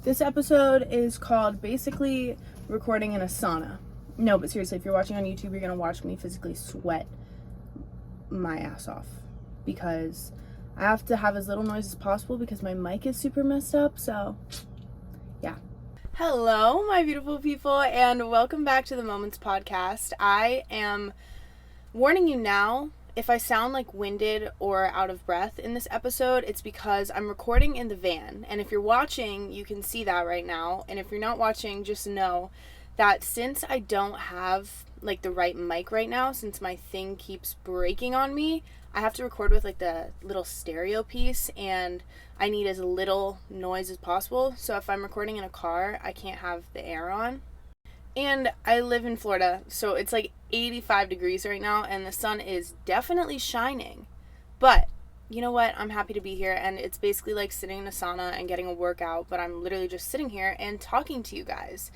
This episode is called basically recording in a sauna. No, but seriously, if you're watching on YouTube, you're going to watch me physically sweat my ass off because I have to have as little noise as possible because my mic is super messed up, so yeah. Hello, my beautiful people, and welcome back to the Moments Podcast. I am warning you now, if I sound like winded or out of breath in this episode, it's because I'm recording in the van. And if you're watching, you can see that right now. And if you're not watching, just know that since I don't have like the right mic right now, since my thing keeps breaking on me, I have to record with like the little stereo piece, and I need as little noise as possible. So if I'm recording in a car, I can't have the air on. And I live in Florida, so it's like 85 degrees right now, and the sun is definitely shining. But, you know what? I'm happy to be here, and it's basically like sitting in a sauna and getting a workout, but I'm literally just sitting here and talking to you guys.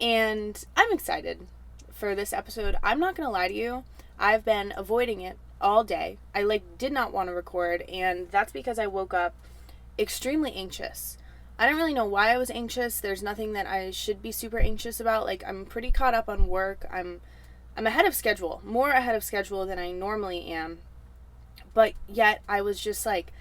And I'm excited for this episode. I'm not going to lie to you. I've been avoiding it all day. I did not want to record, and that's because I woke up extremely anxious. I don't really know why I was anxious. There's nothing that I should be super anxious about. Like, I'm pretty caught up on work. I'm ahead of schedule, more ahead of schedule than I normally am. But yet I was just like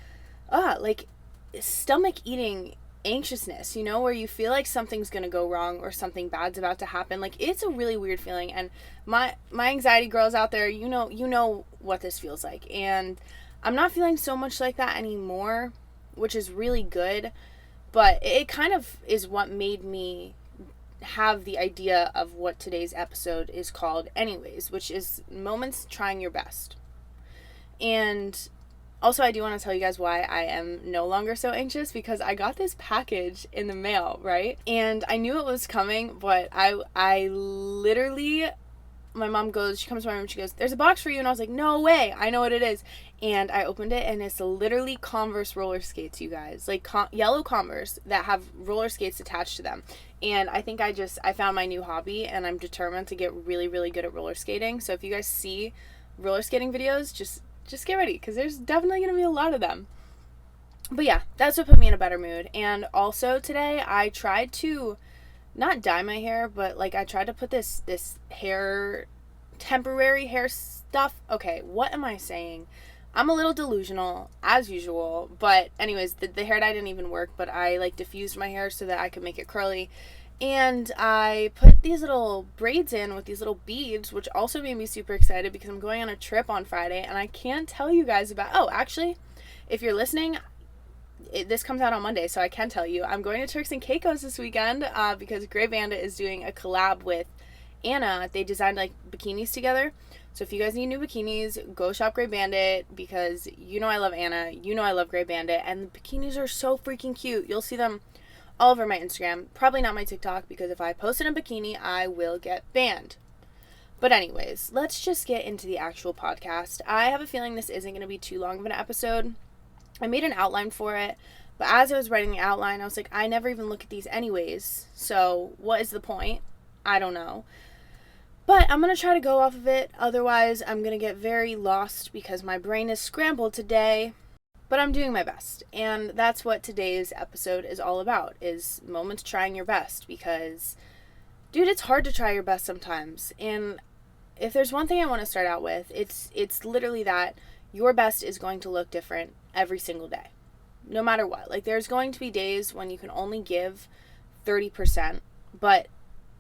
stomach eating anxiousness, you know, where you feel like something's going to go wrong or something bad's about to happen. Like, it's a really weird feeling. And my anxiety girls out there, you know what this feels like. And I'm not feeling so much like that anymore, which is really good. But it kind of is what made me have the idea of what today's episode is called anyways, which is Moments Trying Your Best. And also, I do want to tell you guys why I am no longer so anxious, because I got this package in the mail, right? And I knew it was coming, but I literally, my mom she comes to my room, she goes, "There's a box for you." And I was like, "No way, I know what it is." And I opened it, and it's literally Converse roller skates, you guys. Like yellow Converse that have roller skates attached to them. And I think I found my new hobby, and I'm determined to get really, really good at roller skating. So if you guys see roller skating videos, just get ready, because there's definitely going to be a lot of them. But yeah, that's what put me in a better mood. And also today, I tried to not dye my hair, but like I tried to put this temporary hair stuff. Okay, what am I saying? I'm a little delusional, as usual, but anyways, the hair dye didn't even work, but I like diffused my hair so that I could make it curly, and I put these little braids in with these little beads, which also made me super excited because I'm going on a trip on Friday, and I can't tell you guys actually, if you're listening, this comes out on Monday, so I can tell you, I'm going to Turks and Caicos this weekend, because Grey Bandit is doing a collab with Anna. They designed like bikinis together. So if you guys need new bikinis, go shop Grey Bandit, because you know I love Anna, you know I love Grey Bandit, and the bikinis are so freaking cute. You'll see them all over my Instagram. Probably not my TikTok, because if I post in a bikini, I will get banned. But anyways, let's just get into the actual podcast. I have a feeling this isn't going to be too long of an episode. I made an outline for it, but as I was writing the outline, I was like, I never even look at these anyways, so what is the point? I don't know. But I'm going to try to go off of it, otherwise I'm going to get very lost because my brain is scrambled today. But I'm doing my best, and that's what today's episode is all about, is moments trying your best, because, dude, it's hard to try your best sometimes. And if there's one thing I want to start out with, it's literally that your best is going to look different every single day, no matter what. Like, there's going to be days when you can only give 30%, but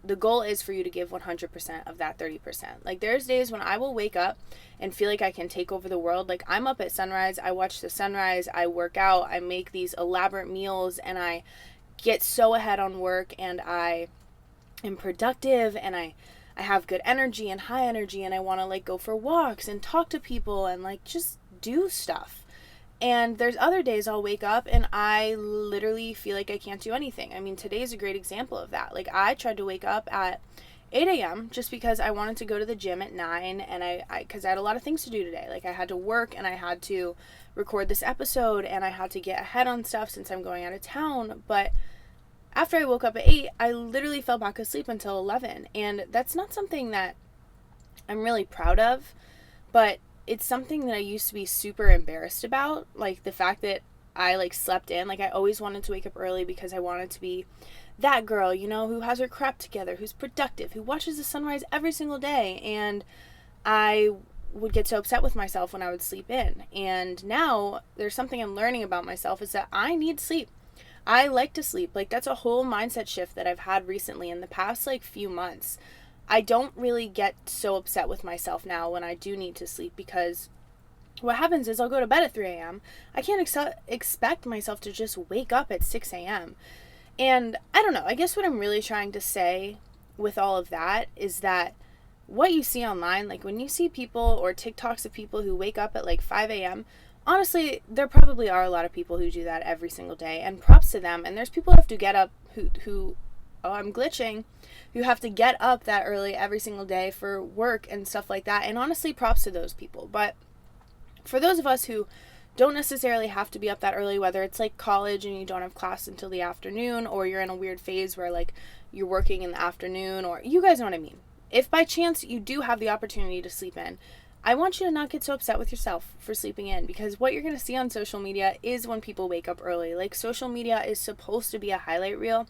the goal is for you to give 100% of that 30%. Like, there's days when I will wake up and feel like I can take over the world. Like, I'm up at sunrise, I watch the sunrise, I work out, I make these elaborate meals, and I get so ahead on work, and I am productive, and I have good energy and high energy, and I want to like go for walks and talk to people and like just do stuff. And there's other days I'll wake up and I literally feel like I can't do anything. I mean, today's a great example of that. Like, I tried to wake up at 8 a.m. just because I wanted to go to the gym at 9, and because I had a lot of things to do today. Like, I had to work, and I had to record this episode, and I had to get ahead on stuff since I'm going out of town. But after I woke up at 8, I literally fell back asleep until 11. And that's not something that I'm really proud of, but it's something that I used to be super embarrassed about. Like, the fact that I like slept in. Like I always wanted to wake up early because I wanted to be that girl, you know, who has her crap together, who's productive, who watches the sunrise every single day. And I would get so upset with myself when I would sleep in. And now there's something I'm learning about myself is that I need sleep. I like to sleep. Like that's a whole mindset shift that I've had recently in the past like few months. I don't really get so upset with myself now when I do need to sleep, because what happens is I'll go to bed at 3 a.m. I can't expect myself to just wake up at 6 a.m. And I don't know, I guess what I'm really trying to say with all of that is that what you see online, like when you see people or TikToks of people who wake up at like 5 a.m., honestly, there probably are a lot of people who do that every single day, and props to them. And there's people who have to get up who oh, I'm glitching, who have to get up that early every single day for work and stuff like that. And honestly, props to those people. But for those of us who don't necessarily have to be up that early, whether it's like college and you don't have class until the afternoon, or you're in a weird phase where like you're working in the afternoon, or you guys know what I mean. If by chance you do have the opportunity to sleep in, I want you to not get so upset with yourself for sleeping in, because what you're going to see on social media is when people wake up early. Like social media is supposed to be a highlight reel.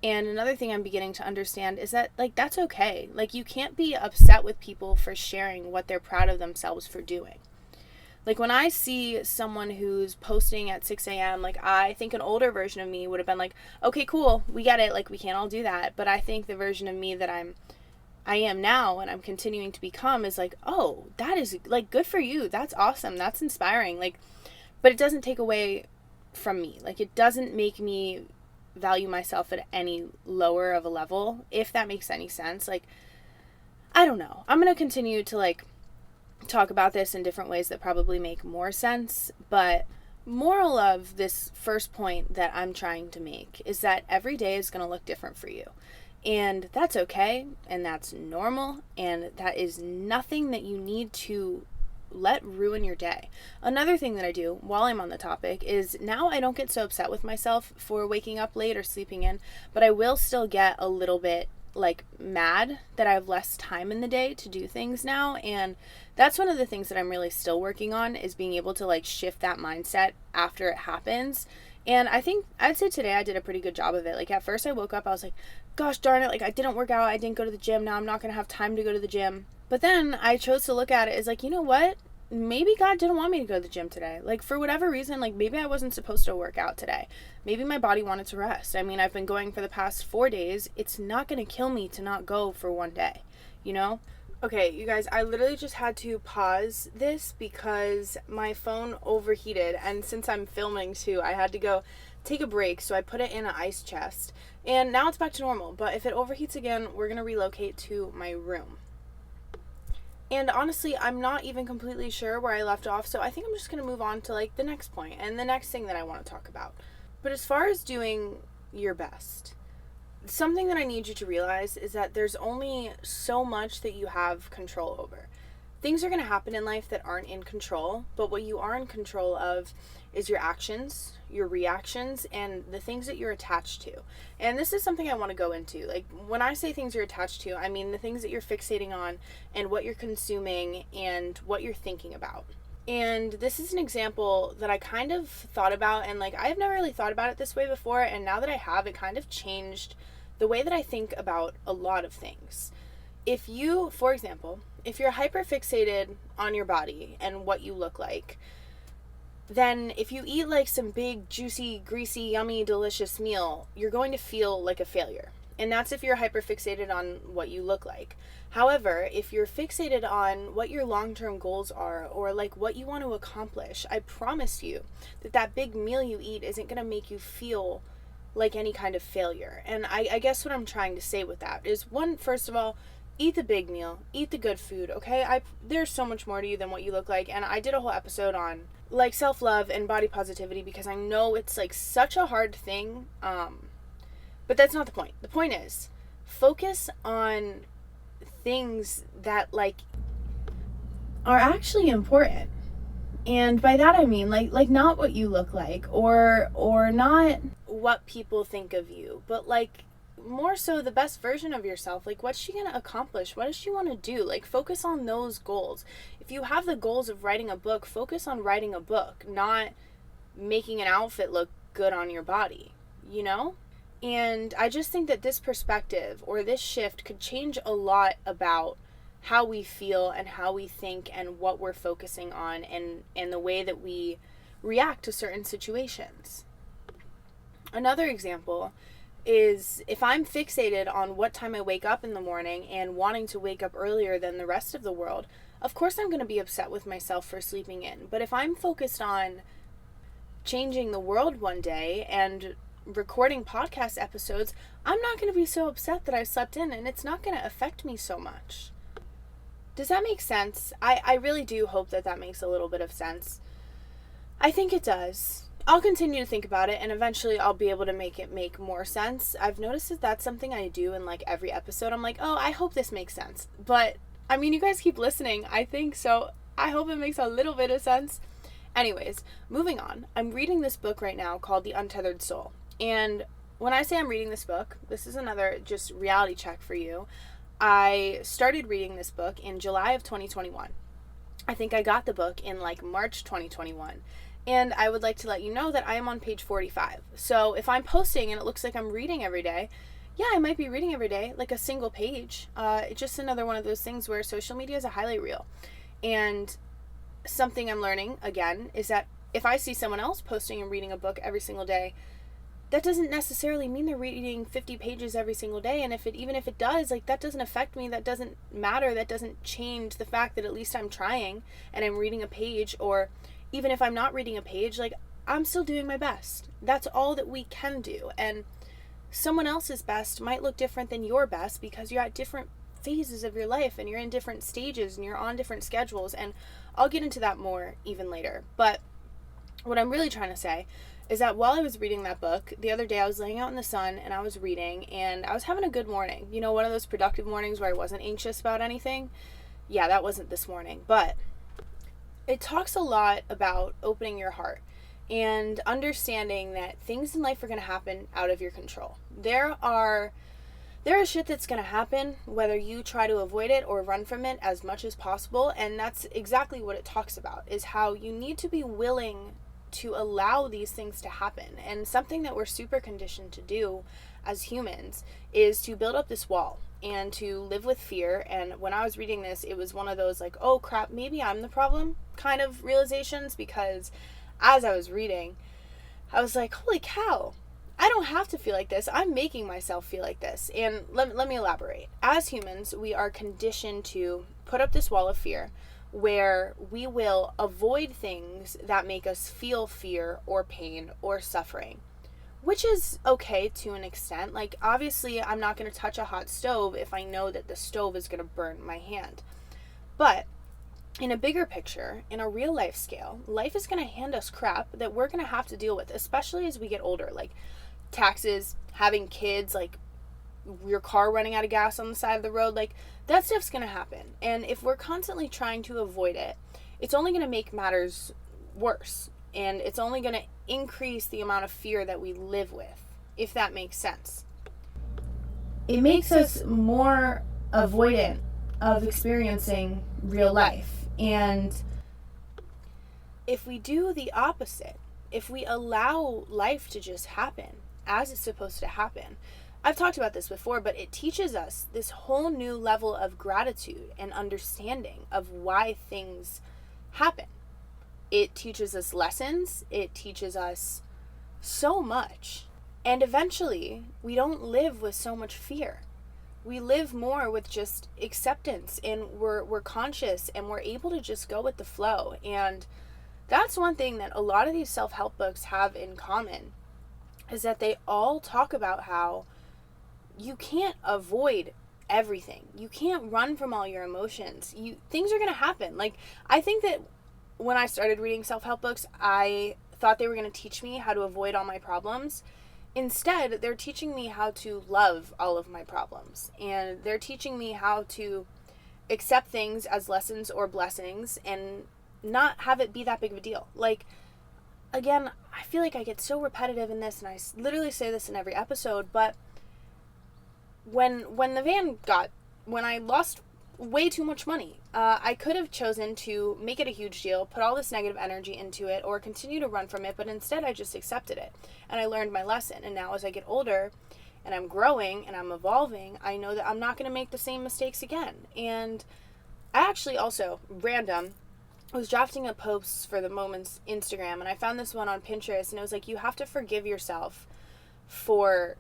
And another thing I'm beginning to understand is that like that's okay. Like you can't be upset with people for sharing what they're proud of themselves for doing. Like when I see someone who's posting at 6 a.m., like I think an older version of me would have been like, okay, cool, we get it, like we can't all do that. But I think the version of me that I am now and I'm continuing to become is like, oh, that is like good for you. That's awesome. That's inspiring. Like, but it doesn't take away from me. Like it doesn't make me value myself at any lower of a level, if that makes any sense. Like, I don't know. I'm going to continue to like talk about this in different ways that probably make more sense, but moral of this first point that I'm trying to make is that every day is going to look different for you. And that's okay, and that's normal, and that is nothing that you need to let ruin your day. Another thing that I do while I'm on the topic is now I don't get so upset with myself for waking up late or sleeping in, but I will still get a little bit like mad that I have less time in the day to do things now. And that's one of the things that I'm really still working on, is being able to like shift that mindset after it happens. And I think I'd say today I did a pretty good job of it. Like at first I woke up, I was like, gosh darn it, like I didn't work out, I didn't go to the gym, now I'm not going to have time to go to the gym. But then I chose to look at it as like, you know what? Maybe God didn't want me to go to the gym today. Like for whatever reason, like maybe I wasn't supposed to work out today. Maybe my body wanted to rest. I mean, I've been going for the past 4 days. It's not going to kill me to not go for one day, you know? Okay, you guys, I literally just had to pause this because my phone overheated, and since I'm filming too, I had to go take a break, so I put it in an ice chest. And now it's back to normal, but if it overheats again, we're going to relocate to my room. And honestly, I'm not even completely sure where I left off, so I think I'm just going to move on to like the next point and the next thing that I want to talk about. But as far as doing your best, something that I need you to realize is that there's only so much that you have control over. Things are going to happen in life that aren't in control, but what you are in control of is your actions, your reactions, and the things that you're attached to. And this is something I want to go into. Like when I say things you're attached to, I mean the things that you're fixating on and what you're consuming and what you're thinking about. And this is an example that I kind of thought about, and like I've never really thought about it this way before, and now that I have, it kind of changed the way that I think about a lot of things. If you, for example, if you're hyper fixated on your body and what you look like, then if you eat like some big, juicy, greasy, yummy, delicious meal, you're going to feel like a failure. And that's if you're hyper fixated on what you look like. However, if you're fixated on what your long-term goals are or like what you want to accomplish, I promise you that that big meal you eat isn't going to make you feel like any kind of failure. And I guess what I'm trying to say with that is, one, first of all, eat the big meal, eat the good food, okay? There's so much more to you than what you look like, and I did a whole episode on like self-love and body positivity because I know it's like such a hard thing, but that's not the point. The point is, focus on things that like are actually important. And by that I mean like not what you look like or not what people think of you, but like more so the best version of yourself. Like what's she going to accomplish? What does she want to do? Like focus on those goals. If you have the goals of writing a book, focus on writing a book, not making an outfit look good on your body, you know? And I just think that this perspective or this shift could change a lot about how we feel and how we think and what we're focusing on, and the way that we react to certain situations. Another example is if I'm fixated on what time I wake up in the morning and wanting to wake up earlier than the rest of the world, of course I'm going to be upset with myself for sleeping in. But if I'm focused on changing the world one day and recording podcast episodes, I'm not going to be so upset that I slept in, and it's not going to affect me so much. Does that make sense? I really do hope that that makes a little bit of sense. I think it does. I'll continue to think about it, and eventually I'll be able to make it make more sense. I've noticed that that's something I do in like every episode. I'm like, oh, I hope this makes sense. But I mean, you guys keep listening, I think, so I hope it makes a little bit of sense. Anyways, moving on. I'm reading this book right now called The Untethered Soul. And when I say I'm reading this book, this is another just reality check for you. I started reading this book in July of 2021. I think I got the book in like March 2021. And I would like to let you know that I am on page 45. So if I'm posting and it looks like I'm reading every day, yeah, I might be reading every day, like a single page. It's just another one of those things where social media is a highlight reel. And something I'm learning, again, is that if I see someone else posting and reading a book every single day, that doesn't necessarily mean they're reading 50 pages every single day. And even if it does, like, that doesn't affect me. That doesn't matter. That doesn't change the fact that at least I'm trying and I'm reading a page. Or even if I'm not reading a page, like, I'm still doing my best. That's all that we can do. And someone else's best might look different than your best because you're at different phases of your life and you're in different stages and you're on different schedules. And I'll get into that more even later. But what I'm really trying to say is that while I was reading that book, the other day I was laying out in the sun and I was reading and I was having a good morning. You know, one of those productive mornings where I wasn't anxious about anything. Yeah, that wasn't this morning. But it talks a lot about opening your heart and understanding that things in life are going to happen out of your control. There is shit that's going to happen whether you try to avoid it or run from it as much as possible. And that's exactly what it talks about, is how you need to be willing to allow these things to happen. And something that we're super conditioned to do as humans is to build up this wall and to live with fear. And when I was reading this, it was one of those like, oh crap, maybe I'm the problem kind of realizations, because as I was reading, I was like, holy cow, I don't have to feel like this. I'm making myself feel like this. And let me elaborate. As humans, we are conditioned to put up this wall of fear where we will avoid things that make us feel fear or pain or suffering, which is okay to an extent. Like, obviously, I'm not going to touch a hot stove if I know that the stove is going to burn my hand. But in a bigger picture, in a real life scale, life is going to hand us crap that we're going to have to deal with, especially as we get older. Like taxes, having kids, like your car running out of gas on the side of the road, like that stuff's going to happen. And if we're constantly trying to avoid it, it's only going to make matters worse. And it's only going to increase the amount of fear that we live with, if that makes sense. It makes us more avoidant of experiencing real life. And if we do the opposite, if we allow life to just happen as it's supposed to happen, I've talked about this before, but it teaches us this whole new level of gratitude and understanding of why things happen. It teaches us lessons. It teaches us so much. And eventually, we don't live with so much fear. We live more with just acceptance, and we're conscious, and we're able to just go with the flow. And that's one thing that a lot of these self-help books have in common, is that they all talk about how you can't avoid everything. You can't run from all your emotions. Things are going to happen. Like, I think that when I started reading self-help books, I thought they were going to teach me how to avoid all my problems. Instead, they're teaching me how to love all of my problems. And they're teaching me how to accept things as lessons or blessings and not have it be that big of a deal. Like, again, I feel like I get so repetitive in this, and I literally say this in every episode, but when I lost way too much money. I could have chosen to make it a huge deal, put all this negative energy into it, or continue to run from it, but instead I just accepted it. And I learned my lesson. And now as I get older and I'm growing and I'm evolving, I know that I'm not going to make the same mistakes again. And I actually also, random, was drafting a post for the Moments Instagram, and I found this one on Pinterest, and it was like, you have to forgive yourself for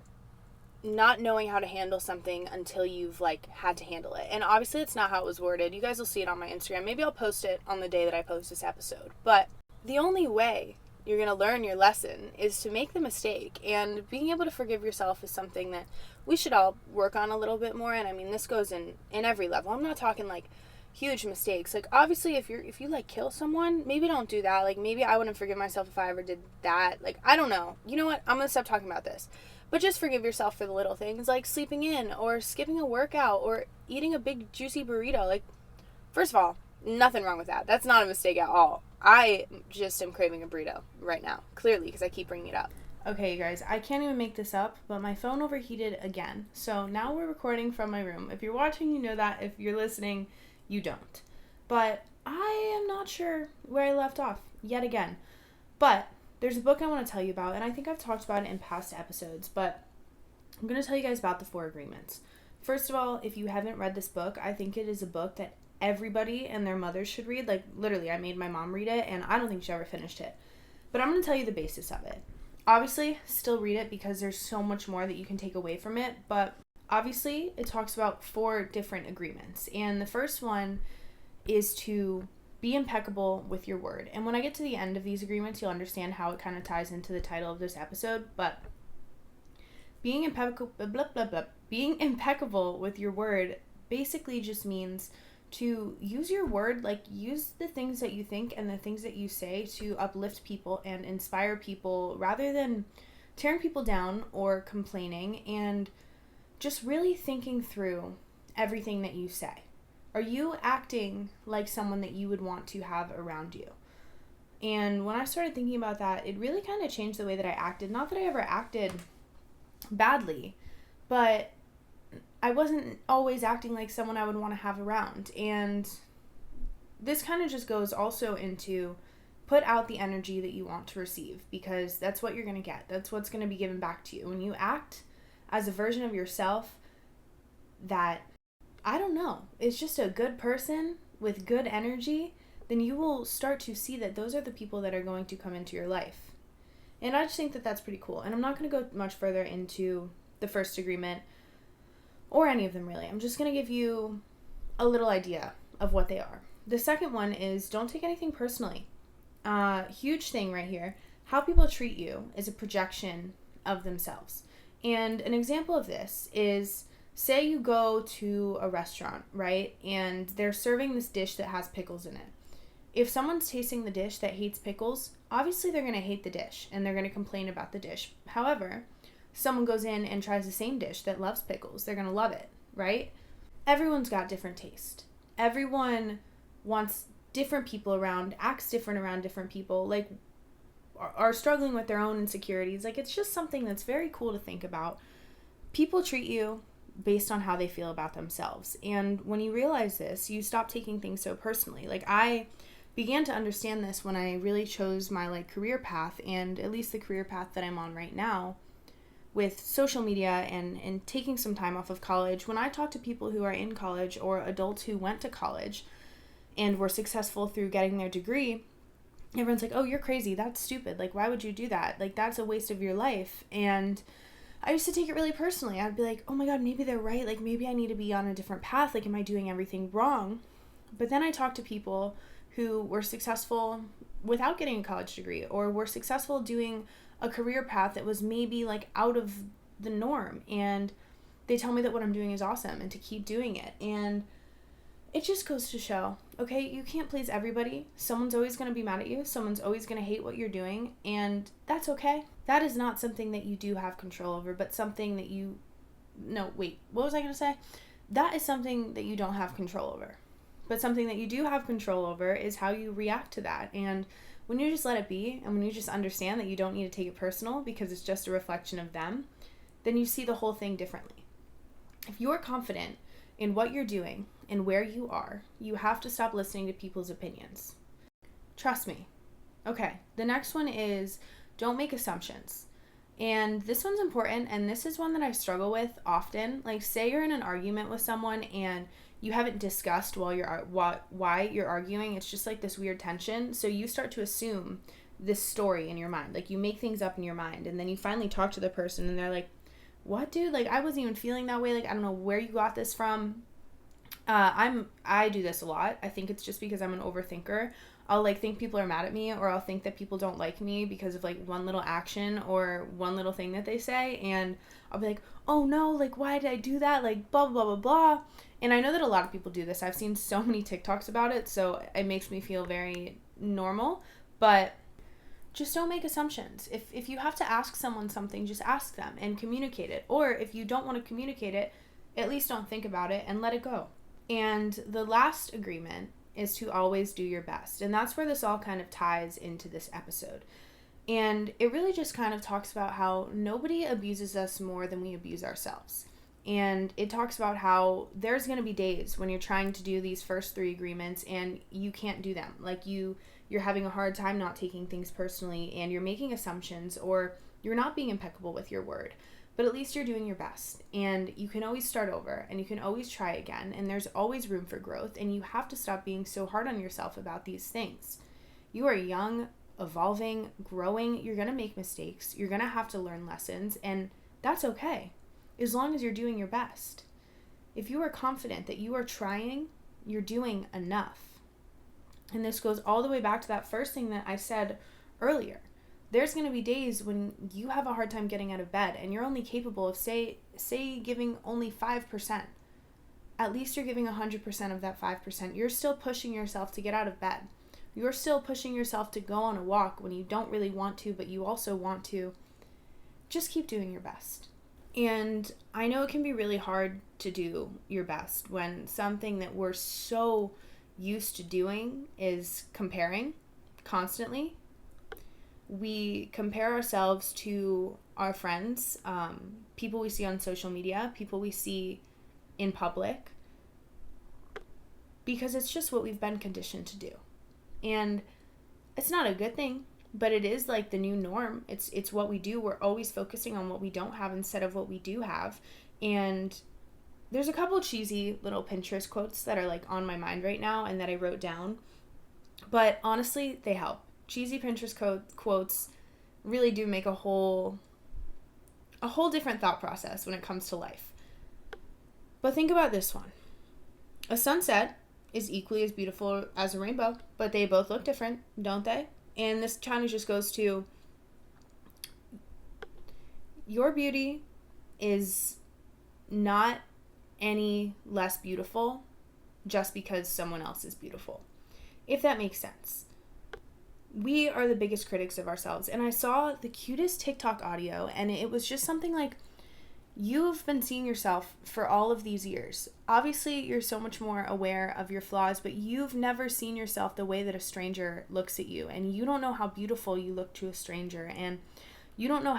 not knowing how to handle something until you've like had to handle it. And obviously it's not how it was worded. You guys will see it on my Instagram. Maybe I'll post it on the day that I post this episode. But the only way you're going to learn your lesson is to make the mistake, and being able to forgive yourself is something that we should all work on a little bit more. And I mean, this goes in every level. I'm not talking like huge mistakes. Like, obviously if you like kill someone, maybe don't do that. Like, maybe I wouldn't forgive myself if I ever did that. Like, I don't know. You know what? I'm going to stop talking about this. But just forgive yourself for the little things, like sleeping in or skipping a workout or eating a big juicy burrito. Like, first of all, nothing wrong with that. That's not a mistake at all. I just am craving a burrito right now, clearly, because I keep bringing it up. Okay, you guys, I can't even make this up, but my phone overheated again. So now we're recording from my room. If you're watching, you know that. If you're listening, you don't. But I am not sure where I left off yet again. But there's a book I want to tell you about, and I think I've talked about it in past episodes, but I'm going to tell you guys about the 4 Agreements. First of all, if you haven't read this book, I think it is a book that everybody and their mothers should read. Like, literally, I made my mom read it, and I don't think she ever finished it. But I'm going to tell you the basis of it. Obviously, still read it because there's so much more that you can take away from it, but obviously, it talks about 4 different agreements, and the first one is to be impeccable with your word. And when I get to the end of these agreements, you'll understand how it kind of ties into the title of this episode. But being impeccable with your word basically just means to use your word, like use the things that you think and the things that you say to uplift people and inspire people rather than tearing people down or complaining, and just really thinking through everything that you say. Are you acting like someone that you would want to have around you? And when I started thinking about that, it really kind of changed the way that I acted. Not that I ever acted badly, but I wasn't always acting like someone I would want to have around. And this kind of just goes also into put out the energy that you want to receive, because that's what you're going to get. That's what's going to be given back to you. When you act as a version of yourself that, I don't know, it's just a good person with good energy, then you will start to see that those are the people that are going to come into your life. And I just think that that's pretty cool. And I'm not going to go much further into the first agreement or any of them really. I'm just going to give you a little idea of what they are. The second one is don't take anything personally. Huge thing right here. How people treat you is a projection of themselves. And an example of this is, say you go to a restaurant, right? And they're serving this dish that has pickles in it. If someone's tasting the dish that hates pickles, obviously they're going to hate the dish and they're going to complain about the dish. However, someone goes in and tries the same dish that loves pickles, they're going to love it, right? Everyone's got different taste. Everyone wants different people around, acts different around different people, like are struggling with their own insecurities. Like, it's just something that's very cool to think about. People treat you based on how they feel about themselves. And when you realize this, you stop taking things so personally. Like, I began to understand this when I really chose my career path, and at least the career path that I'm on right now with social media and taking some time off of college. When I talk to people who are in college or adults who went to college and were successful through getting their degree, everyone's like, oh, you're crazy. That's stupid. Like, why would you do that? Like, that's a waste of your life. And I used to take it really personally. I'd be like, oh my God, maybe they're right. Like, maybe I need to be on a different path. Like, am I doing everything wrong? But then I talked to people who were successful without getting a college degree, or were successful doing a career path that was maybe out of the norm. And they tell me that what I'm doing is awesome and to keep doing it. And it just goes to show, okay, you can't please everybody. Someone's always going to be mad at you. Someone's always going to hate what you're doing. And that's okay. That is not something that you do have control over, but something that you... No, wait, what was I going to say? That is something that you don't have control over. But something that you do have control over is how you react to that. And when you just let it be, and when you just understand that you don't need to take it personal because it's just a reflection of them, then you see the whole thing differently. If you're confident in what you're doing and where you are, you have to stop listening to people's opinions. Trust me. Okay, the next one is don't make assumptions. And this one's important, and this is one that I struggle with often. Like, say you're in an argument with someone and you haven't discussed why you're arguing. It's just like this weird tension. So you start to assume this story in your mind. Like, you make things up in your mind, and then you finally talk to the person and they're like, what, dude? Like, I wasn't even feeling that way. Like, I don't know where you got this from. I do this a lot. I think it's just because I'm an overthinker. I'll like think people are mad at me, or I'll think that people don't like me because of like one little action or one little thing that they say, and I'll be like, oh no, like why did I do that? Like blah blah blah blah. And I know that a lot of people do this. I've seen so many TikToks about it, so it makes me feel very normal. But just don't make assumptions. If you have to ask someone something, just ask them and communicate it. Or if you don't want to communicate it, at least don't think about it and let it go. And the last agreement is to always do your best. And that's where this all kind of ties into this episode. And it really just kind of talks about how nobody abuses us more than we abuse ourselves. And it talks about how there's going to be days when you're trying to do these first 3 agreements and you can't do them. Like you're having a hard time not taking things personally, and you're making assumptions, or you're not being impeccable with your word. But at least you're doing your best, and you can always start over, and you can always try again, and there's always room for growth, and you have to stop being so hard on yourself about these things. You are young, evolving, growing. You're going to make mistakes. You're going to have to learn lessons, and that's okay, as long as you're doing your best. If you are confident that you are trying, you're doing enough. And this goes all the way back to that first thing that I said earlier. There's going to be days when you have a hard time getting out of bed and you're only capable of, say giving only 5%. At least you're giving 100% of that 5%. You're still pushing yourself to get out of bed. You're still pushing yourself to go on a walk when you don't really want to, but you also want to. Just keep doing your best. And I know it can be really hard to do your best when something that we're so used to doing is comparing constantly. We compare ourselves to our friends, people we see on social media, people we see in public, because it's just what we've been conditioned to do. And it's not a good thing, but it is like the new norm. It's what we do. We're always focusing on what we don't have instead of what we do have. And there's a couple cheesy little Pinterest quotes that are like on my mind right now and that I wrote down, but honestly, they help. Cheesy Pinterest quotes really do make a whole different thought process when it comes to life. But think about this one. A sunset is equally as beautiful as a rainbow, but they both look different, don't they? And this kind of just goes to your beauty is not any less beautiful just because someone else is beautiful, if that makes sense. We are the biggest critics of ourselves. And I saw the cutest TikTok audio, and it was just something like, you've been seeing yourself for all of these years. Obviously, you're so much more aware of your flaws, but you've never seen yourself the way that a stranger looks at you. And you don't know how beautiful you look to a stranger. And you don't know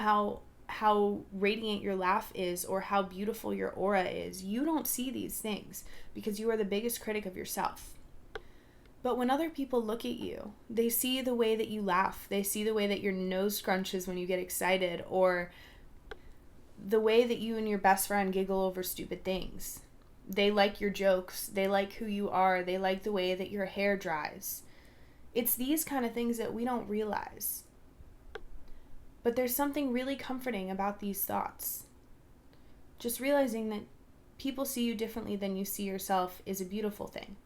how radiant your laugh is or how beautiful your aura is. You don't see these things because you are the biggest critic of yourself. But when other people look at you, they see the way that you laugh. They see the way that your nose scrunches when you get excited, or the way that you and your best friend giggle over stupid things. They like your jokes. They like who you are. They like the way that your hair dries. It's these kind of things that we don't realize. But there's something really comforting about these thoughts. Just realizing that people see you differently than you see yourself is a beautiful thing.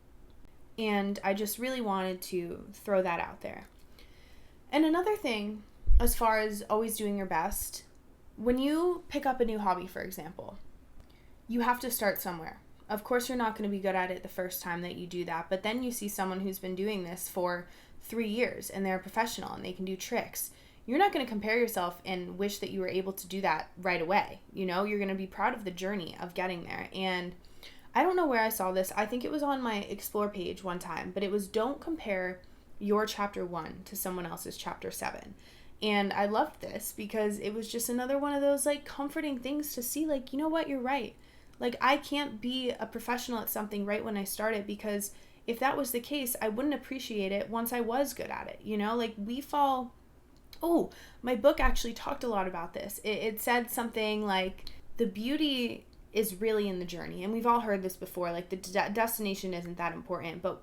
And I just really wanted to throw that out there. And another thing, as far as always doing your best, when you pick up a new hobby, for example, you have to start somewhere. Of course, you're not going to be good at it the first time that you do that, but then you see someone who's been doing this for 3 years and they're a professional and they can do tricks. You're not going to compare yourself and wish that you were able to do that right away. You know, you're going to be proud of the journey of getting there. And I don't know where I saw this. I think it was on my Explore page one time, but it was, don't compare your chapter 1 to someone else's chapter 7. And I loved this because it was just another one of those like comforting things to see, like, you know what, you're right. Like, I can't be a professional at something right when I start it, because if that was the case, I wouldn't appreciate it once I was good at it, you know? Like, we fall... Oh, my book actually talked a lot about this. It said something like, the beauty is really in the journey. And we've all heard this before, like, the destination isn't that important. But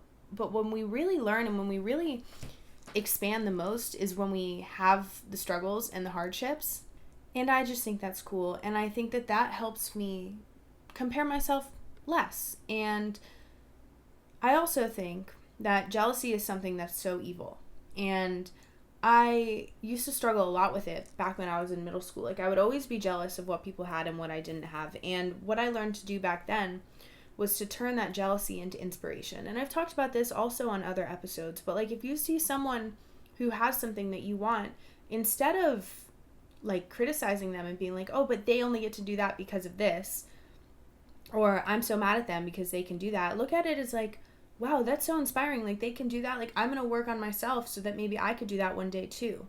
when we really learn and when we really expand the most is when we have the struggles and the hardships. And I just think that's cool. And I think that helps me compare myself less. And I also think that jealousy is something that's so evil. And I used to struggle a lot with it back when I was in middle school. Like, I would always be jealous of what people had and what I didn't have. And what I learned to do back then was to turn that jealousy into inspiration. And I've talked about this also on other episodes, but like, if you see someone who has something that you want, instead of like criticizing them and being like, oh, but they only get to do that because of this, or I'm so mad at them because they can do that, look at it as like, wow, that's so inspiring. Like, they can do that. Like, I'm going to work on myself so that maybe I could do that one day too.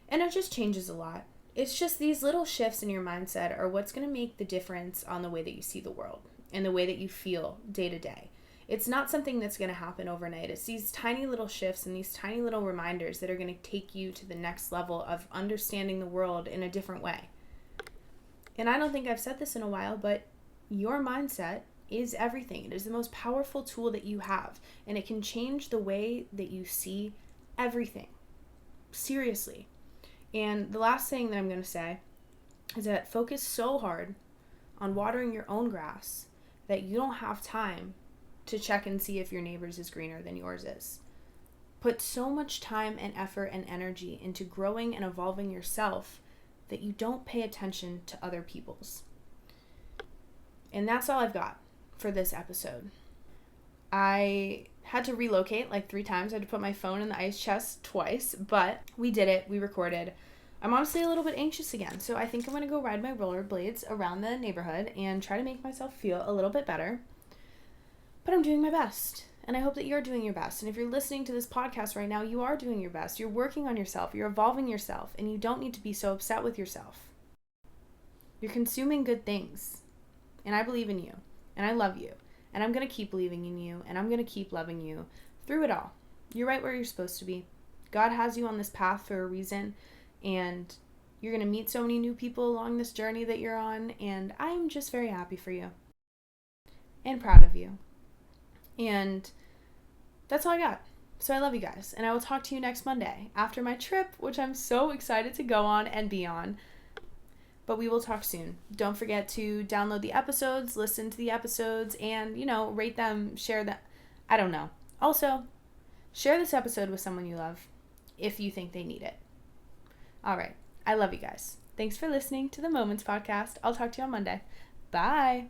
And it just changes a lot. It's just these little shifts in your mindset are what's going to make the difference on the way that you see the world and the way that you feel day to day. It's not something that's going to happen overnight. It's these tiny little shifts and these tiny little reminders that are going to take you to the next level of understanding the world in a different way. And I don't think I've said this in a while, but your mindset is everything. It is the most powerful tool that you have, and it can change the way that you see everything. Seriously. And the last thing that I'm going to say is that focus so hard on watering your own grass that you don't have time to check and see if your neighbor's is greener than yours is. Put so much time and effort and energy into growing and evolving yourself that you don't pay attention to other people's. And that's all I've got for this episode. I had to relocate like 3 times. I had to put my phone in the ice chest twice, but we did it. We recorded. I'm honestly a little bit anxious again, so I think I'm going to go ride my rollerblades around the neighborhood and try to make myself feel a little bit better. But I'm doing my best, and I hope that you're doing your best. And if you're listening to this podcast right now, you are doing your best. You're working on yourself. You're evolving yourself, and you don't need to be so upset with yourself. You're consuming good things, and I believe in you, and I love you, and I'm going to keep believing in you, and I'm going to keep loving you through it all. You're right where you're supposed to be. God has you on this path for a reason, and you're going to meet so many new people along this journey that you're on, and I'm just very happy for you and proud of you. And that's all I got. So I love you guys, and I will talk to you next Monday after my trip, which I'm so excited to go on and be on. But we will talk soon. Don't forget to download the episodes, listen to the episodes, and, rate them, share them. I don't know. Also, share this episode with someone you love if you think they need it. All right. I love you guys. Thanks for listening to the Moments Podcast. I'll talk to you on Monday. Bye.